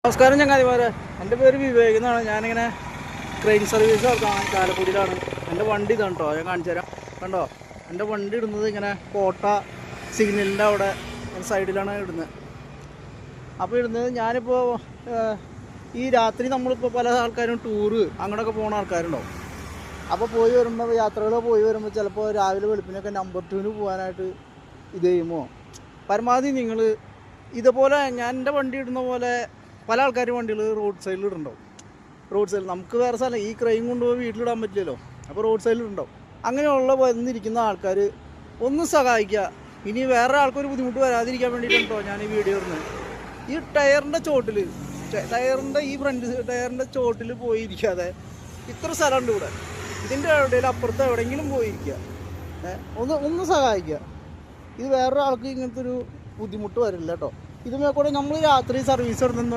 നമസ്കാരം ചങ്ങാതിമാരെ, എൻ്റെ പേര് വിവേക് എന്നാണ്. ഞാനിങ്ങനെ ട്രെയിൻ സർവീസ് നടത്താണ്, ചാലക്കുടിയിലാണ്. എൻ്റെ വണ്ടി ഇതാണ് കേട്ടോ, ഞാൻ കാണിച്ചു തരാം. കണ്ടോ, എൻ്റെ വണ്ടി ഇടുന്നത് ഇങ്ങനെ കോട്ട സിഗ്നലിൻ്റെ അവിടെ സൈഡിലാണ് ഇടുന്നത്. അപ്പോൾ ഇടുന്നത് ഞാനിപ്പോൾ ഈ രാത്രി നമ്മളിപ്പോൾ പല ആൾക്കാരും ടൂറ് അങ്ങനെയൊക്കെ പോകുന്ന ആൾക്കാരുണ്ടാവും. അപ്പോൾ പോയി വരുമ്പോൾ യാത്രകൾ പോയി വരുമ്പോൾ ചിലപ്പോൾ രാവിലെ വെളുപ്പിനൊക്കെ നമ്പർ 2-ന് പോകാനായിട്ട് ഇത് ചെയ്യുമ്പോൾ പരമാവധി നിങ്ങൾ ഇതുപോലെ ഞാൻ എൻ്റെ വണ്ടി ഇടുന്ന പോലെ പല ആൾക്കാരും വണ്ടികൾ റോഡ് സൈഡിൽ ഇടുന്നുണ്ടാവും. റോഡ് സൈഡിൽ നമുക്ക് വേറെ സ്ഥലം ഈ ക്രെയിൻ കൊണ്ടുപോയി വീട്ടിലിടാൻ പറ്റില്ലല്ലോ. അപ്പോൾ റോഡ് സൈഡിൽ ഉണ്ടാവും. അങ്ങനെയുള്ള വന്നിരിക്കുന്ന ആൾക്കാർ ഒന്ന് സഹായിക്കുക. ഇനി വേറെ ആൾക്കൊരു ബുദ്ധിമുട്ട് വരാതിരിക്കാൻ വേണ്ടിയിട്ടുണ്ടോ ഞാൻ ഈ വീഡിയോ ഇടുന്നത്. ഈ ടയറിൻ്റെ ചോട്ടിൽ ഈ ഫ്രണ്ട് ടയറിൻ്റെ ചോട്ടിൽ പോയി ഇരിക്കാതെ ഇത്ര സ്ഥലമുണ്ട് ഇവിടെ, ഇതിൻ്റെ എവിടെയും അപ്പുറത്ത് എവിടെയെങ്കിലും പോയിരിക്കുക, ഒന്ന് സഹായിക്കുക. ഇത് വേറൊരാൾക്ക് ഇങ്ങനത്തെ ഒരു ബുദ്ധിമുട്ട് വരില്ല കേട്ടോ. ഇതുമേ കൂടെ നമ്മൾ രാത്രി സർവീസ് നടത്തുന്ന